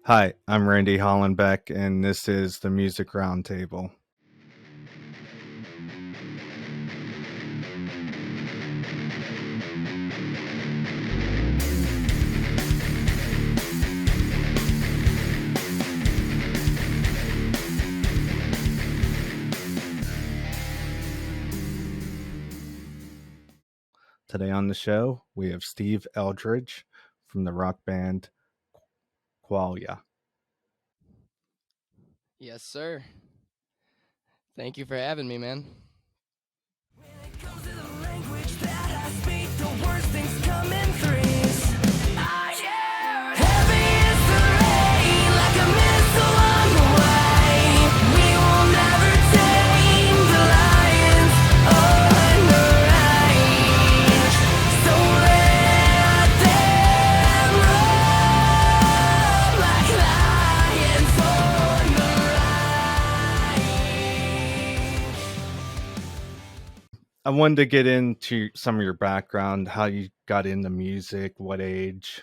Hi, I'm Randy Hollenbeck, and this is the Music Roundtable. Today on the show, we have Steve Eldridge from the rock band QUALIA. Yes, sir. Thank you for having me, man. When it comes to the language that I speak, the worst things come in threes. Ah, yeah. Heavy is the rain, like a missile on the way. We will never tame the lions on the range. So let them roar like lions on the range. I wanted to get into some of your background, how you got into music, what age.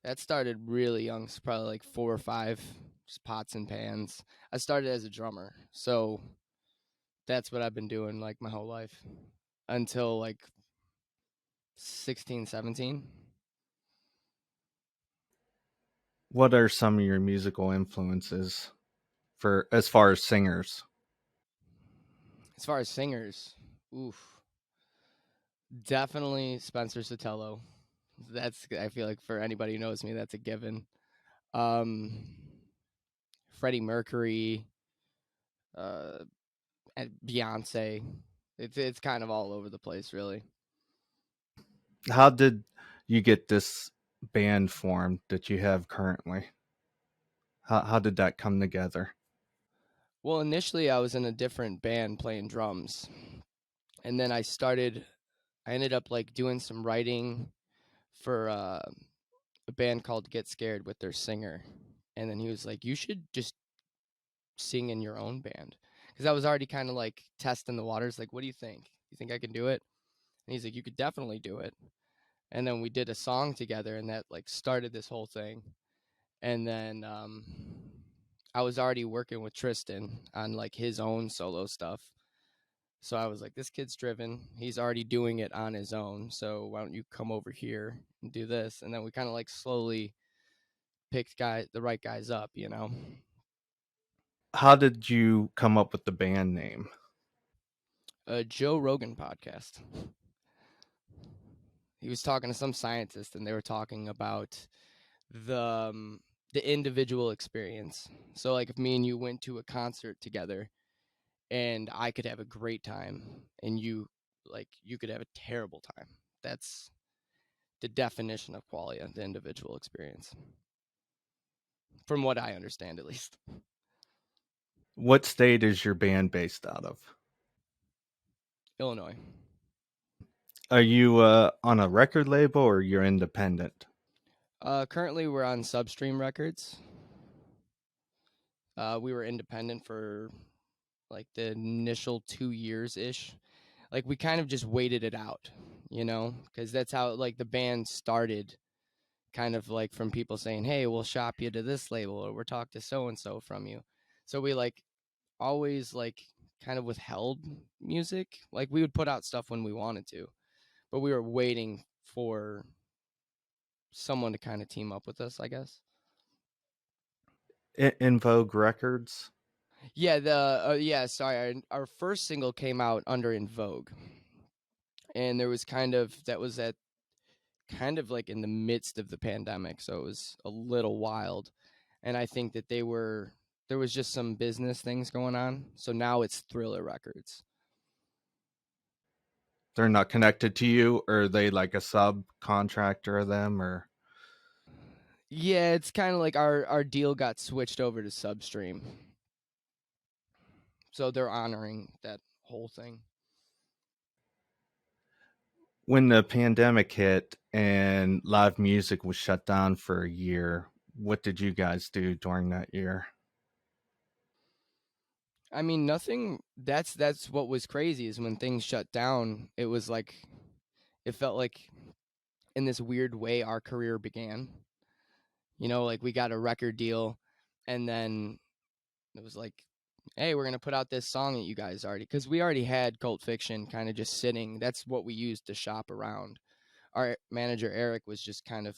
That started really young, so probably like 4 or 5, just pots and pans. I started as a drummer, so that's what I've been doing like my whole life until like 16, 17. What are some of your musical influences for as far as singers? As far as singers, oof, definitely Spencer Sotelo. I feel like for anybody who knows me, that's a given. Um, Freddie Mercury, uh, and Beyonce. It's kind of all over the place, really. How did you get this band formed that you have currently? How did that come together? Well, initially I was in a different band playing drums, and then I ended up like doing some writing for a band called Get Scared with their singer, and then he was like, "You should just sing in your own band," because I was already kind of like testing the waters. Like, what do you think? You think I can do it? And he's like, "You could definitely do it." And then we did a song together, and that like started this whole thing. And then I was already working with Tristan on like his own solo stuff. So I was like, this kid's driven. He's already doing it on his own. So why don't you come over here and do this? And then we kind of like slowly picked the right guys up, you know. How did you come up with the band name? A Joe Rogan podcast. He was talking to some scientist, and they were talking about the um, the individual experience. So like if me and you went to a concert together, and I could have a great time, and you could have a terrible time. That's the definition of qualia, the individual experience, from what I understand, at least. What state is your band based out of? Illinois. Are you on a record label or you're independent? Currently, we're on Substream Records. We were independent for like the initial 2 years ish. Like we kind of just waited it out, you know, because that's how like the band started. Kind of like from people saying, "Hey, we'll shop you to this label, or we'll talk to so and so from you." So we like always like kind of withheld music. Like we would put out stuff when we wanted to, but we were waiting for someone to kind of team up with us, I guess. In Vogue Records? Yeah, sorry, our first single came out under In Vogue, and there was that was at kind of like in the midst of the pandemic, so it was a little wild. And I think that there was just some business things going on, so now it's Thriller Records. They're not connected to you, or are they like a subcontractor of them, or Yeah, it's kind of like our deal got switched over to Substream, so they're honoring that whole thing. when the pandemic hit and live music was shut down for a year, what did you guys do during that year? I mean, nothing. That's what was crazy is when things shut down. It was like it felt like in this weird way our career began. You know, like we got a record deal, and then it was like, hey, we're gonna put out this song that you guys already, because we already had Cult Fiction kind of just sitting. That's what we used to shop around. Our manager Eric was just kind of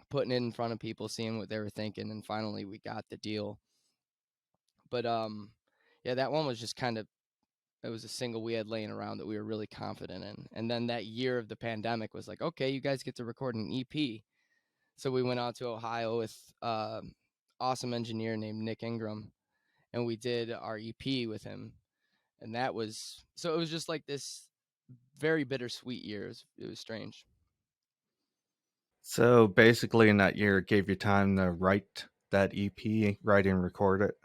putting it in front of people, seeing what they were thinking, and finally we got the deal. But yeah, that one was just kind of, it was a single we had laying around that we were really confident in. And then that year of the pandemic was like, okay, you guys get to record an EP. So we went out to Ohio with awesome engineer named Nick Ingram, and we did our EP with him. And that was, so it was just like this very bittersweet year. It was strange. So basically, in that year, it gave you time to write that EP, write and record it.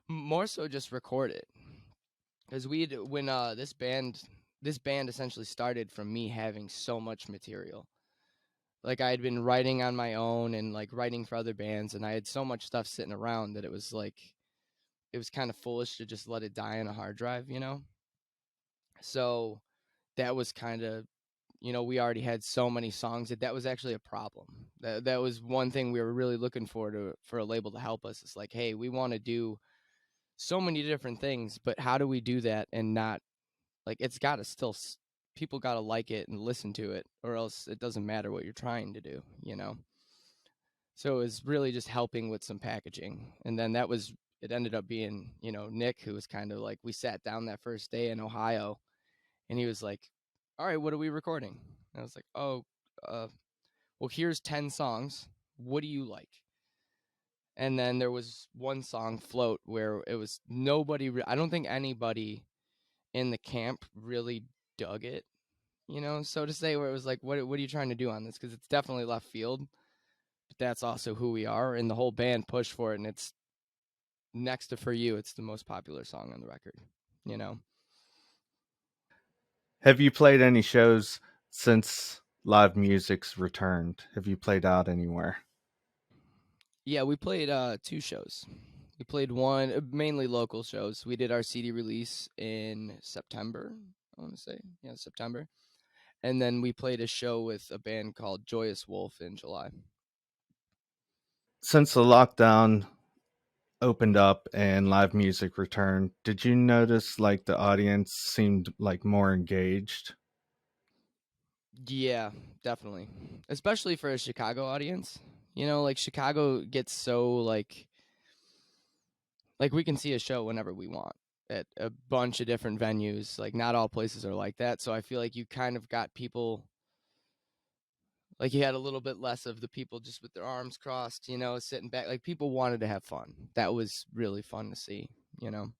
More so just record it, because we'd when this band essentially started from me having so much material. Like I had been writing on my own and like writing for other bands, and I had so much stuff sitting around that it was like, it was kind of foolish to just let it die on a hard drive, you know? So that was kind of, you know, we already had so many songs that was actually a problem. That was one thing we were really looking for a label to help us. It's like, hey, we want to do so many different things, but how do we do that and not, like, it's got to still, people got to like it and listen to it, or else it doesn't matter what you're trying to do, you know? So it was really just helping with some packaging. And then it ended up being, you know, Nick, who was kind of like, we sat down that first day in Ohio, and he was like, all right, what are we recording? And I was like, oh, well, here's 10 songs. What do you like? And then there was one song, Float, where it was nobody, I don't think anybody in the camp really dug it, you know, so to say, where it was like, what are you trying to do on this? Because it's definitely left field, but that's also who we are. And the whole band pushed for it. And it's next to For You, it's the most popular song on the record, you know? Have you played any shows since live music's returned? Have you played out anywhere? Yeah, we played 2 shows. We played one, mainly local shows. We did our CD release in September, I want to say. Yeah, September. And then we played a show with a band called Joyous Wolf in July. Since the lockdown opened up and live music returned, did you notice like the audience seemed like more engaged? Yeah, definitely. Especially for a Chicago audience. You know, like Chicago gets so like we can see a show whenever we want at a bunch of different venues. Like not all places are like that. So I feel like you kind of got people, like you had a little bit less of the people just with their arms crossed, you know, sitting back. Like people wanted to have fun. That was really fun to see, you know.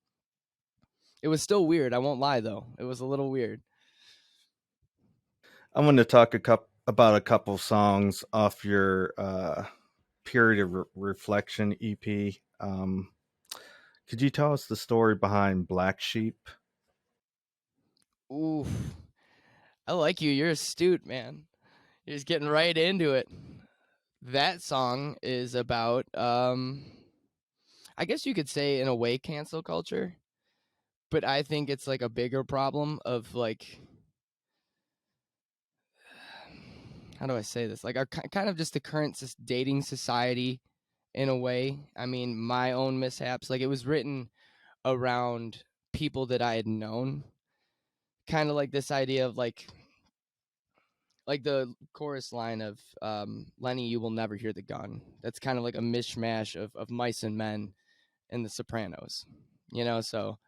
It was still weird, I won't lie though. It was a little weird. I want to talk about a couple songs off your Period of Reflection EP. Could you tell us the story behind Black Sheep? Oof. I like you. You're astute, man. You're just getting right into it. That song is about I guess you could say in a way cancel culture, but I think it's like a bigger problem of like, how do I say this? Like our kind of just the current dating society in a way. I mean, my own mishaps, like it was written around people that I had known. Kind of like this idea of like the chorus line of Lenny, you will never hear the gun. That's kind of like a mishmash of mice and men in The Sopranos, you know? So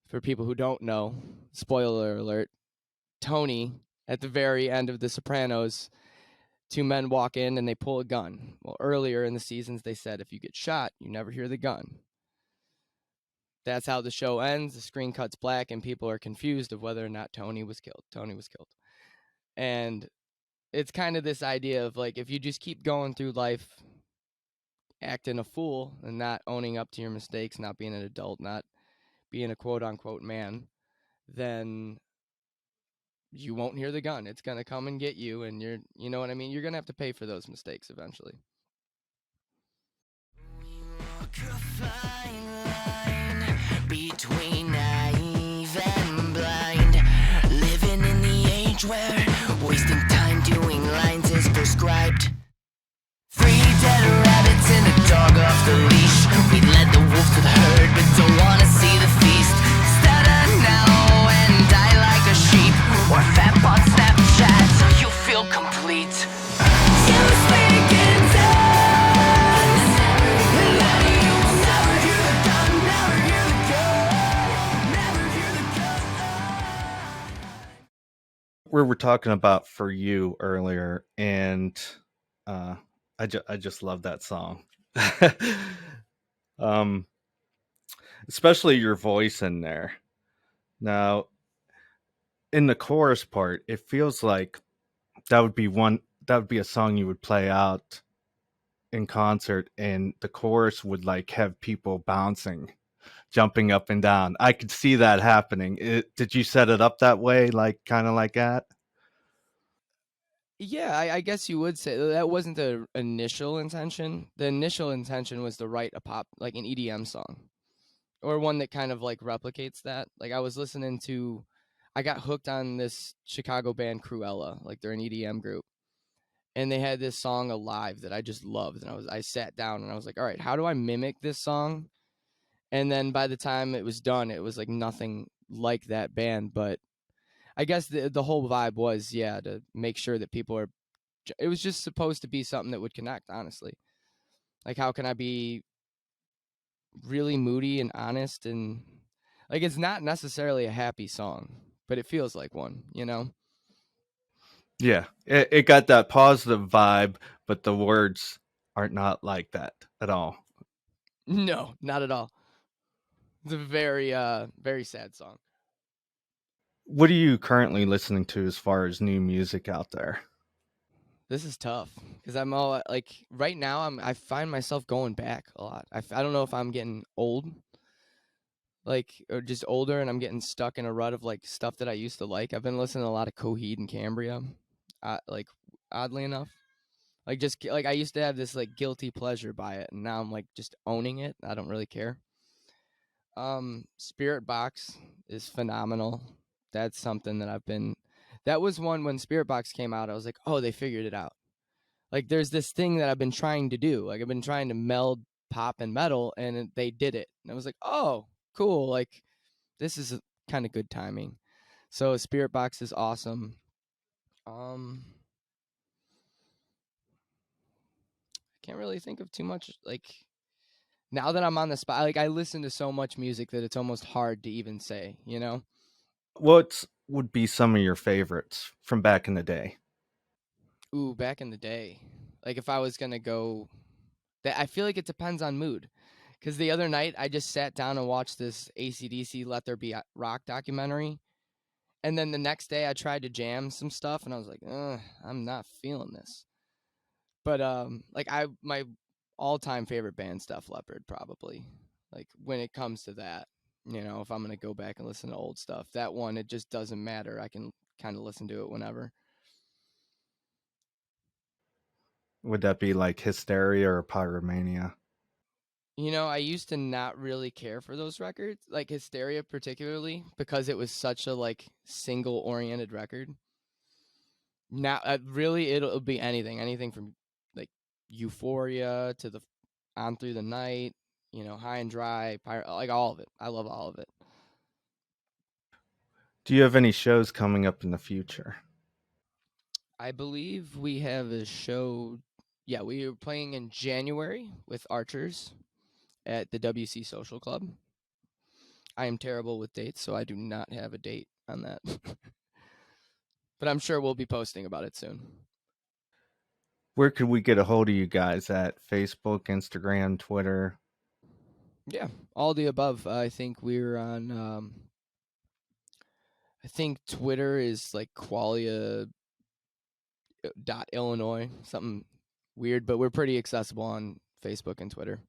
for people who don't know, spoiler alert, Tony, at the very end of The Sopranos, 2 men walk in and they pull a gun. Well, earlier in the seasons, they said, if you get shot, you never hear the gun. That's how the show ends. The screen cuts black and people are confused of whether or not Tony was killed. Tony was killed. And it's kind of this idea of like, if you just keep going through life acting a fool and not owning up to your mistakes, not being an adult, not being a quote unquote man, then you won't hear the gun. It's going to come and get you. And you know what I mean? You're going to have to pay for those mistakes eventually. Walk a fine line between naive and blind, living in the age where wasting time doing lines is prescribed. 3 yourself to the herd, but don't wanna see the feast. Stutter now and die like a sheep, or fat bot Snapchat so you feel complete. You speak in tongues, and then you will never hear the gun, never hear the gun, never hear the gun. We were talking about For You earlier, and I just love that song. um, especially your voice in there. Now, in the chorus part, it feels like that would be a song you would play out in concert, and the chorus would like have people bouncing, jumping up and down. I could see that happening. Did you set it up that way, like kind of like that? Yeah, I guess you would say that wasn't the initial intention. The initial intention was to write a pop, like an EDM song, or one that kind of like replicates that. Like I got hooked on this Chicago band Cruella, like they're an EDM group, and they had this song Alive that I just loved, and I sat down and I was like, all right, how do I mimic this song? And then by the time it was done, it was like nothing like that band, but I guess the whole vibe was, yeah, to make sure that people are. It was just supposed to be something that would connect, honestly. Like, how can I be really moody and honest, and like it's not necessarily a happy song, but it feels like one, you know? Yeah, it got that positive vibe, but the words are not like that at all. No, not at all. It's a very sad song. What are you currently listening to as far as new music out there? This is tough because I'm all like right now I find myself going back a lot. I don't know if I'm getting old, like, or just older, and I'm getting stuck in a rut of like stuff that I used to like. I've been listening to a lot of Coheed and Cambria, like oddly enough. Like just like I used to have this like guilty pleasure by it, and now I'm like just owning it. I don't really care. Spirit Box is phenomenal. That's something that I've been. That was one when Spirit Box came out. I was like, oh, they figured it out. Like there's this thing that I've been trying to do. Like I've been trying to meld pop and metal, and they did it. And I was like, oh, cool. Like this is kind of good timing. So Spirit Box is awesome. I can't really think of too much like now that I'm on the spot. Like I listen to so much music that it's almost hard to even say, you know? What would be some of your favorites from back in the day? Ooh, back in the day. Like if I was going to go that I feel like it depends on mood. Cuz the other night I just sat down and watched this AC/DC Let There Be Rock documentary. And then the next day I tried to jam some stuff and I was like, I'm not feeling this. But like my all-time favorite band Def Leppard probably. Like when it comes to that, you know, if I'm going to go back and listen to old stuff, that one it just doesn't matter. I can kind of listen to it whenever. Would that be like Hysteria or Pyromania? You know, I used to not really care for those records, like Hysteria particularly, because it was such a like single-oriented record. Now, really, it'll be anything from like Euphoria to the On Through the Night, you know, High and Dry, like all of it. I love all of it. Do you have any shows coming up in the future? I believe we have a show. Yeah, we are playing in January with Archers at the WC Social Club. I am terrible with dates, so I do not have a date on that. But I'm sure we'll be posting about it soon. Where could we get a hold of you guys at? Facebook, Instagram, Twitter? Yeah, all the above. I think we're on. I think Twitter is like Qualia .Illinois, something weird, but we're pretty accessible on Facebook and Twitter.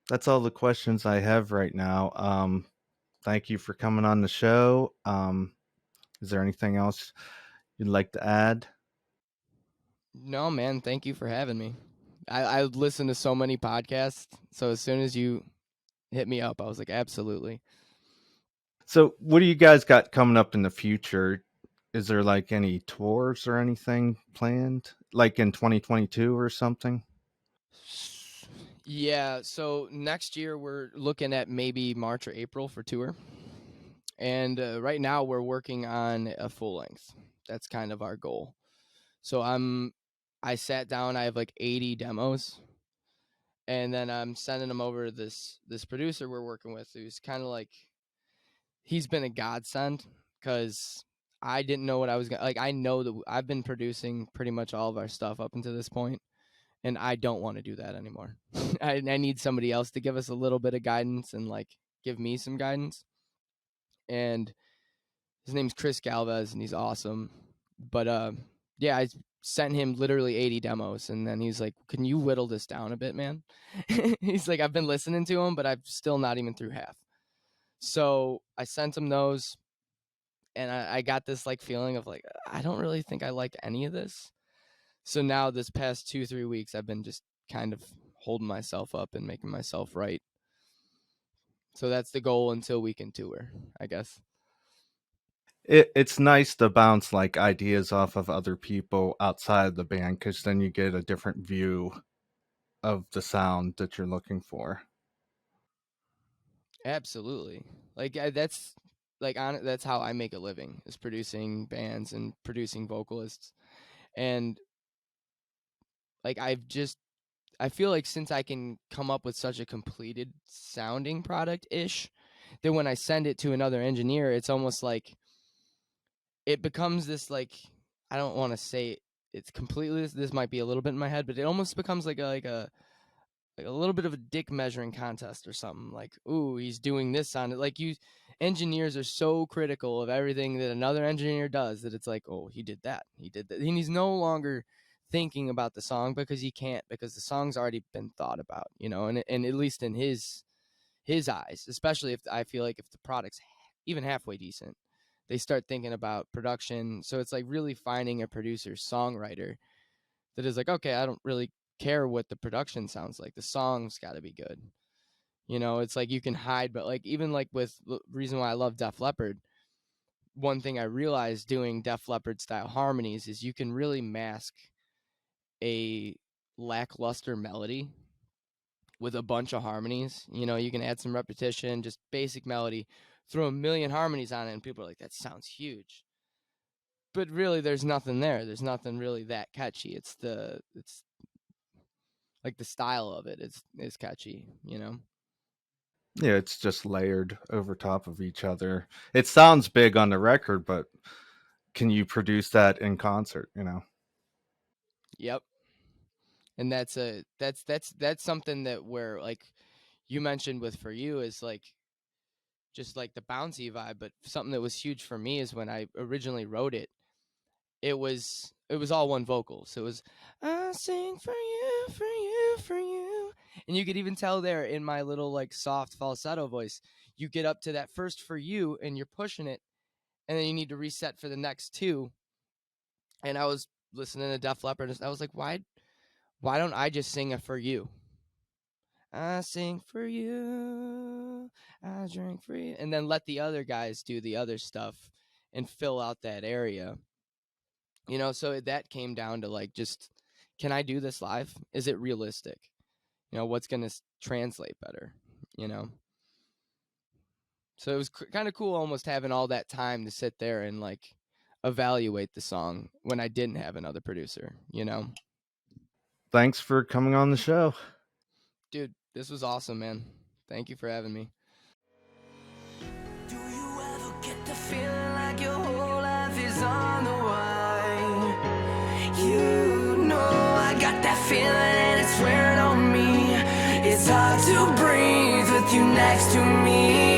That's all the questions I have right now. Thank you for coming on the show. Is there anything else you'd like to add? No, man, thank you for having me. I listen to so many podcasts, so as soon as you hit me up, I was like, absolutely. So, what do you guys got coming up in the future? Is there like any tours or anything planned, like in 2022 or something? Yeah, so next year we're looking at maybe March or April for tour. And right now we're working on a full length. That's kind of our goal. So I sat down, I have like 80 demos, and then I'm sending them over to this producer we're working with, who's kind of like, he's been a godsend, because I didn't know what I was gonna like. I know that I've been producing pretty much all of our stuff up until this point, and I don't want to do that anymore. I need somebody else to give us a little bit of guidance and like give me some guidance. And his name's Chris Galvez, and he's awesome. But yeah, I sent him literally 80 demos, and then he's like, "Can you whittle this down a bit, man?" He's like, "I've been listening to them, but I'm still not even through half." So I sent him those, and I got this like feeling of like, I don't really think I like any of this. So now this past 2-3 weeks, I've been just kind of holding myself up and making myself right. So that's the goal until we can tour, I guess. It's nice to bounce like ideas off of other people outside the band, because then you get a different view of the sound that you're looking for. Absolutely. Like that's that's how I make a living, is producing bands and producing vocalists. And like I feel like since I can come up with such a completed sounding product ish, that when I send it to another engineer, it's almost like it becomes this like, I don't want to say it's completely this might be a little bit in my head, but it almost becomes like a little bit of a dick measuring contest or something. Like, ooh, he's doing this on it. Like, you engineers are so critical of everything that another engineer does that it's like, oh, he did that, and he's no longer thinking about the song, because he can't, because the song's already been thought about, and at least in his eyes, especially if I feel like if the product's even halfway decent, they start thinking about production. So it's like really finding a producer songwriter that is like, okay, I don't really care what the production sounds like. The song's got to be good. It's like you can hide, but like even like with the reason why I love Def Leppard, one thing I realized doing Def Leppard style harmonies is you can really mask a lackluster melody with a bunch of harmonies. You can add some repetition, just basic melody, throw a million harmonies on it, and people are like, that sounds huge. But really, there's nothing there. There's nothing really that catchy. It's like the style of it is catchy. Yeah, it's just layered over top of each other. It sounds big on the record, but can you produce that in concert, Yep. And that's something that where like you mentioned with For You is like just like the bouncy vibe, but something that was huge for me is when I originally wrote it, it was all one vocal. So it was, I sing for you, for you, for you. And you could even tell there in my little like soft falsetto voice, you get up to that first For You and you're pushing it, and then you need to reset for the next two. And I was listening to Def Leppard, and I was like, why don't I just sing a For You? I sing for you, I drink for you, and then let the other guys do the other stuff and fill out that area. So that came down to like, just, can I do this live? Is it realistic? What's going to translate better? So it was kind of cool almost having all that time to sit there and like evaluate the song when I didn't have another producer. Thanks for coming on the show. Dude, this was awesome, man. Thank you for having me. Do you ever get the feeling like your whole life is on the line? I got that feeling and it's wearing on me. It's hard to breathe with you next to me.